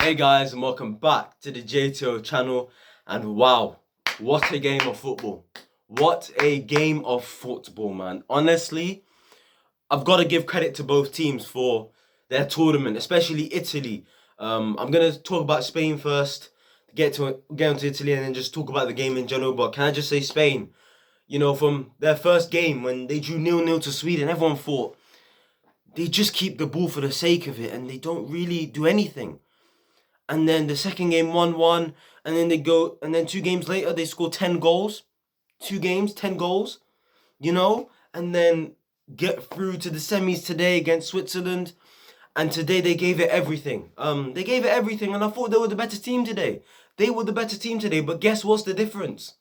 Hey guys, and welcome back to the JTO channel. And wow, what a game of football. What a game of football, man. Honestly, I've got to give credit to both teams for their tournament, especially Italy. I'm going to talk about Spain first, get onto Italy, and then just talk about the game in general. But can I just say Spain, from their first game when they drew 0-0 to Sweden, everyone thought they just keep the ball for the sake of it and they don't really do anything. And then the second game 1-1, and then 2 games later they score 10 goals. 2 games, 10 goals, and then get through to the semis today against Switzerland. And today they gave it everything. They gave it everything, and I thought they were the better team today. They were the better team today, but guess what's the difference?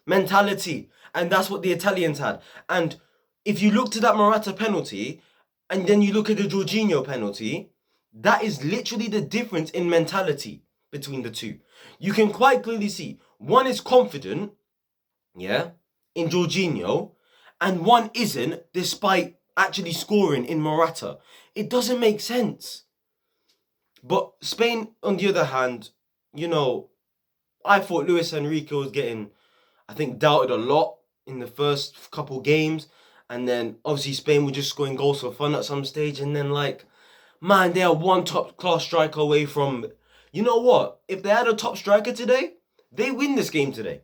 Mentality. And that's what the Italians had. And if you look to that Morata penalty, and then you look at the Jorginho penalty, that is literally the difference in mentality between the two. You can quite clearly see one is confident, in Jorginho, and one isn't, despite actually scoring in Morata. It doesn't make sense. But Spain, on the other hand, I thought Luis Enrique was getting, doubted a lot in the first couple games. And then, obviously, Spain were just scoring goals for fun at some stage. And then, man, they are one top-class striker away from... You know what? If they had a top striker today, they win this game today.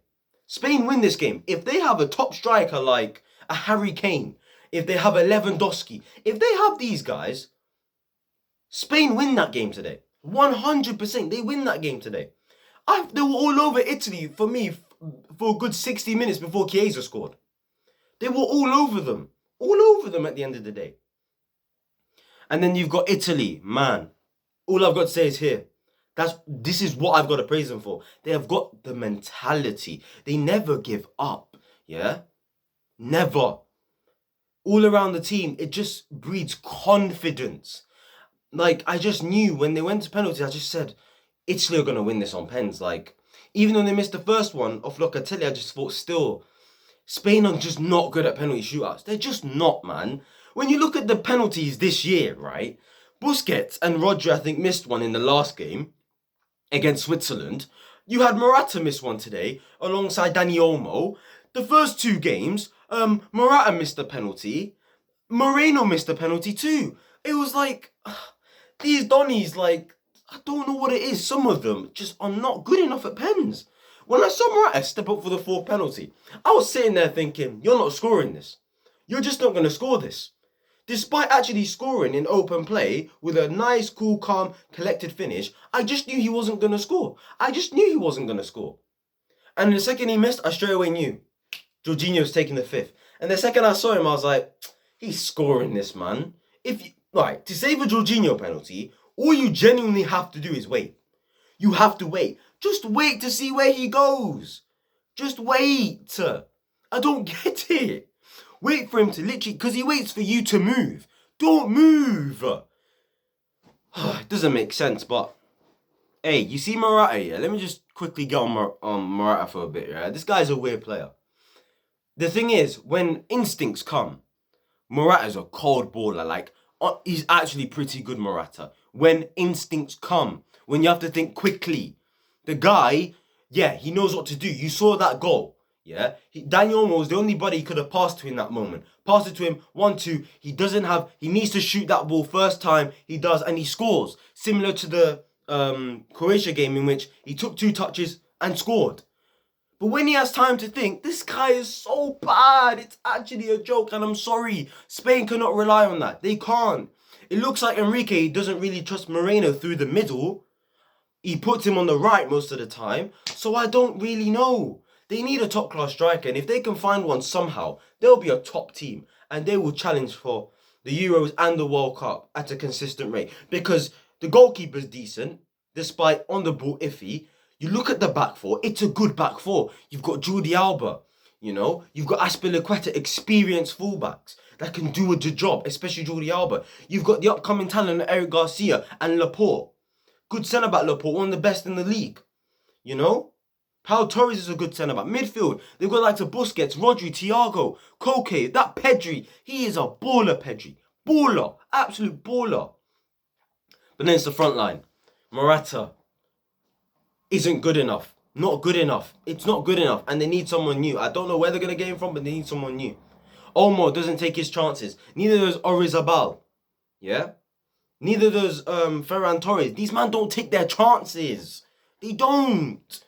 Spain win this game. If they have a top striker like a Harry Kane, if they have a Lewandowski, if they have these guys, Spain win that game today. 100%, they win that game today. They were all over Italy, for me, for a good 60 minutes before Chiesa scored. They were all over them at the end of the day. And then you've got Italy, man. All I've got to say is here. This is what I've got to praise them for. They have got the mentality. They never give up, Never. All around the team, it just breeds confidence. I just knew when they went to penalties, I just said, Italy are going to win this on pens. Even though they missed the first one off Locatelli, I just thought still, Spain are just not good at penalty shootouts. They're just not, man. When you look at the penalties this year, right? Busquets and Rodri, I think, missed one in the last game against Switzerland. You had Morata miss one today alongside Dani Olmo. The first 2 games, Morata missed a penalty. Moreno missed a penalty too. It was these Donnies, I don't know what it is. Some of them just are not good enough at pens. When I saw Morata step up for the 4th penalty, I was sitting there thinking, you're not scoring this. You're just not going to score this. Despite actually scoring in open play with a nice, cool, calm, collected finish, I just knew he wasn't going to score. And the second he missed, I straight away knew Jorginhos was taking the 5th. And the second I saw him, I was like, he's scoring this, man. To save a Jorginho penalty, all you genuinely have to do is wait. You have to wait. Just wait to see where he goes. Just wait. I don't get it. Wait for him to literally... Because he waits for you to move. Don't move. It doesn't make sense, but... Hey, you see Morata, yeah? Let me just quickly get on Morata for a bit, yeah? This guy's a weird player. The thing is, when instincts come, Morata's a cold baller. He's actually pretty good, Morata. When instincts come, when you have to think quickly, the guy, he knows what to do. You saw that goal, Dani Olmo was the only body he could have passed to in that moment. Passed it to him, 1-2. He needs to shoot that ball first time. He does, and he scores. Similar to the Croatia game in which he took 2 touches and scored. But when he has time to think, this guy is so bad. It's actually a joke, and I'm sorry. Spain cannot rely on that. They can't. It looks like Enrique doesn't really trust Moreno through the middle. He puts him on the right most of the time. So I don't really know. They need a top-class striker, and if they can find one somehow, they'll be a top team. And they will challenge for the Euros and the World Cup at a consistent rate. Because the goalkeeper's decent, despite on the ball iffy. You look at the back four, it's a good back four. You've got Jordi Alba, You've got Azpilicueta, experienced fullbacks that can do a good job, especially Jordi Alba. You've got the upcoming talent Eric Garcia and Laporte. Good centre-back Laporte, one of the best in the league. Pau Torres is a good centre-back. Midfield, they've got Busquets, Rodri, Thiago, Koke, that Pedri. He is a baller, Pedri. Baller. Absolute baller. But then it's the front line. Morata isn't good enough. Not good enough. It's not good enough. And they need someone new. I don't know where they're going to get him from, but they need someone new. Olmo doesn't take his chances. Neither does Orizabal. Yeah? Neither does Ferran Torres. These men don't take their chances. They don't.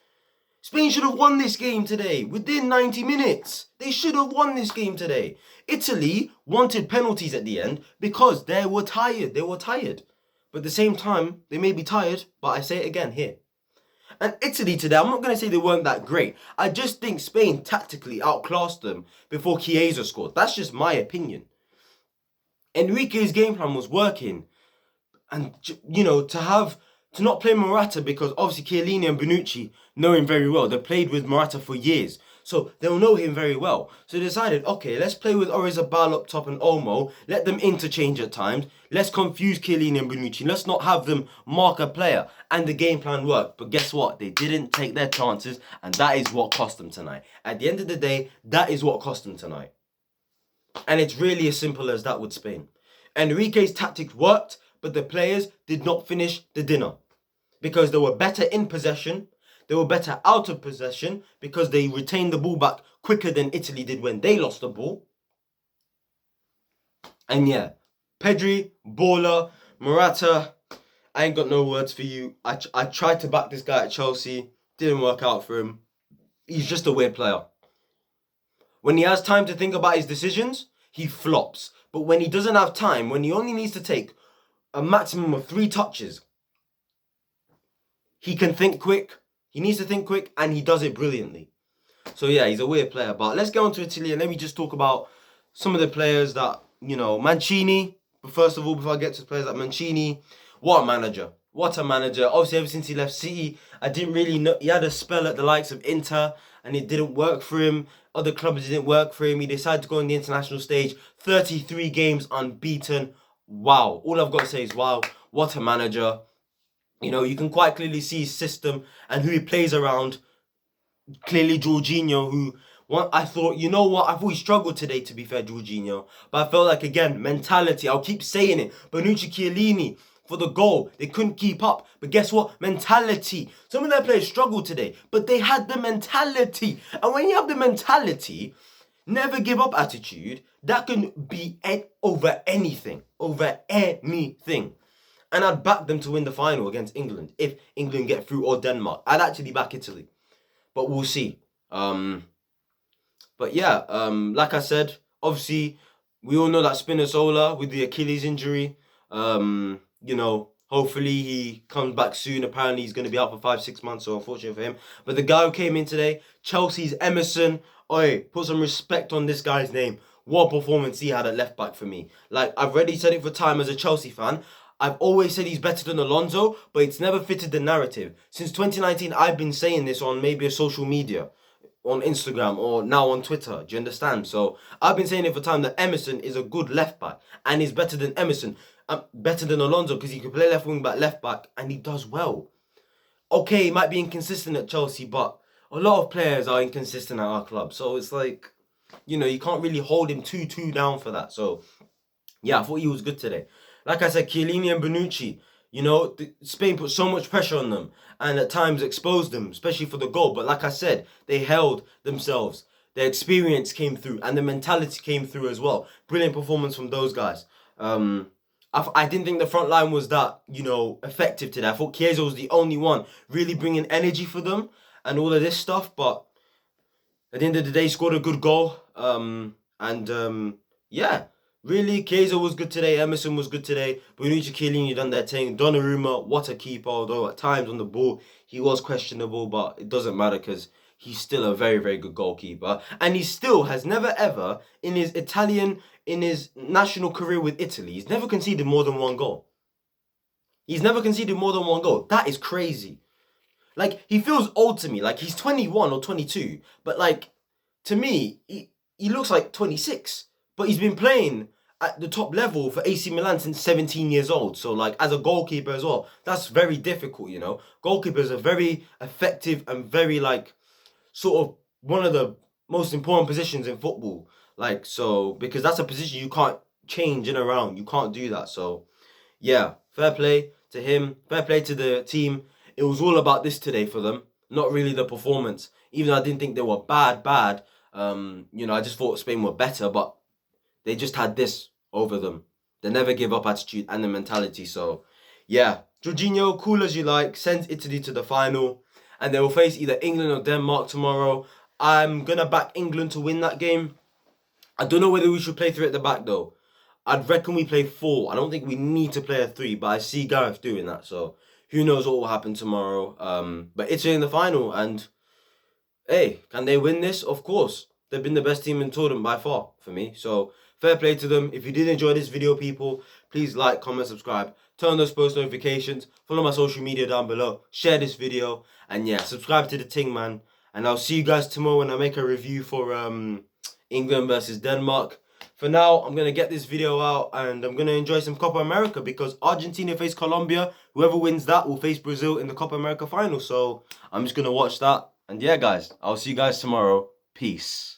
Spain should have won this game today within 90 minutes. They should have won this game today. Italy wanted penalties at the end because they were tired. They were tired. But at the same time, they may be tired, but I say it again here. And Italy today, I'm not going to say they weren't that great. I just think Spain tactically outclassed them before Chiesa scored. That's just my opinion. Enrique's game plan was working. And, you know, to not play Morata because obviously Chiellini and Bonucci know him very well. They played with Morata for years. So they'll know him very well. So they decided, okay, let's play with Orizabal up top and Olmo. Let them interchange at times. Let's confuse Chiellini and Bonucci. Let's not have them mark a player. And the game plan worked. But guess what? They didn't take their chances. And that is what cost them tonight. At the end of the day, that is what cost them tonight. And it's really as simple as that with Spain. Enrique's tactics worked, but the players did not finish the dinner. Because they were better in possession. They were better out of possession because they retained the ball back quicker than Italy did when they lost the ball. And yeah, Pedri, baller, Morata, I ain't got no words for you. I tried to back this guy at Chelsea. Didn't work out for him. He's just a weird player. When he has time to think about his decisions, he flops. But when he doesn't have time, when he only needs to take a maximum of 3 touches, he can think quick. He needs to think quick, and he does it brilliantly. So yeah, he's a weird player. But let's get on to Italy, and let me just talk about some of the players that, you know, Mancini. But first of all, before I get to players like Mancini, what a manager. What a manager. Obviously, ever since he left City, I didn't really know. He had a spell at the likes of Inter, and it didn't work for him. Other clubs didn't work for him. He decided to go on the international stage. 33 games unbeaten. Wow. All I've got to say is wow. What a manager. You know, you can quite clearly see his system and who he plays around. Clearly, Jorginho, who I thought, you know what, I thought he struggled today, to be fair, Jorginho. But I felt like, again, mentality. I'll keep saying it. Bonucci, Chiellini, for the goal, they couldn't keep up. But guess what? Mentality. Some of their players struggled today, but they had the mentality. And when you have the mentality, never give up attitude, that can be over anything. Over anything. And I'd back them to win the final against England. If England get through, or Denmark. I'd actually back Italy. But we'll see. But yeah, like I said, obviously, we all know that Spinazzola with the Achilles injury. You know, hopefully he comes back soon. Apparently he's going to be out for 5-6 months, so unfortunate for him. But the guy who came in today, Chelsea's Emerson. Oi, put some respect on this guy's name. What a performance he had at left back for me. Like, I've already said it for time as a Chelsea fan. I've always said he's better than Alonso, but it's never fitted the narrative. Since 2019, I've been saying this on maybe a social media, on Instagram, or now on Twitter. Do you understand? So I've been saying it for time that Emerson is a good left back, and he's better than Emerson, better than Alonso, because he can play left wing back, left back, and he does well. Okay, he might be inconsistent at Chelsea, but a lot of players are inconsistent at our club. So it's like, you know, you can't really hold him too down for that. So yeah, I thought he was good today. Like I said, Chiellini and Bonucci, you know, Spain put so much pressure on them and at times exposed them, especially for the goal. But like I said, they held themselves. Their experience came through and the mentality came through as well. Brilliant performance from those guys. I didn't think the front line was that, you know, effective today. I thought Chiesa was the only one really bringing energy for them and all of this stuff. But at the end of the day, he scored a good goal. Yeah. Really, Chiesa was good today. Emerson was good today. Bonucci, Chiellini done their thing. Donnarumma, what a keeper. Although at times on the ball, he was questionable. But it doesn't matter because he's still a very, very good goalkeeper. And he still has never ever, in his national career with Italy, he's never conceded more than 1 goal. He's never conceded more than 1 goal. That is crazy. Like, he feels old to me. Like, he's 21 or 22. But, like, to me, he looks like 26. But he's been playing at the top level for AC Milan since 17 years old. So, like, as a goalkeeper as well, that's very difficult, you know. Goalkeepers are very effective and very, like, sort of one of the most important positions in football. Like, so, because that's a position you can't change in and around. You can't do that. So, yeah, fair play. to him. Fair play to the team. It was all about this today for them, not really the performance. Even though I didn't think they were bad. I just thought Spain were better, but they just had this over them. The never give up attitude and the mentality. So, yeah, Jorginho, cool as you like, sends Italy to the final, and they will face either England or Denmark tomorrow. I'm gonna back England to win that game. I don't know whether we should play 3 at the back though. I'd reckon we play 4. I don't think we need to play a 3, but I see Gareth doing that. So who knows what will happen tomorrow. But Italy in the final, and hey, can they win this? Of course. They've been the best team in tournament by far for me. So fair play to them. If you did enjoy this video, people, please like, comment, subscribe. Turn on those post notifications. Follow my social media down below. Share this video. And yeah, subscribe to the ting, man. And I'll see you guys tomorrow when I make a review for England versus Denmark. For now, I'm going to get this video out and I'm going to enjoy some Copa America because Argentina face Colombia. Whoever wins that will face Brazil in the Copa America final. So I'm just going to watch that. And yeah, guys, I'll see you guys tomorrow. Peace.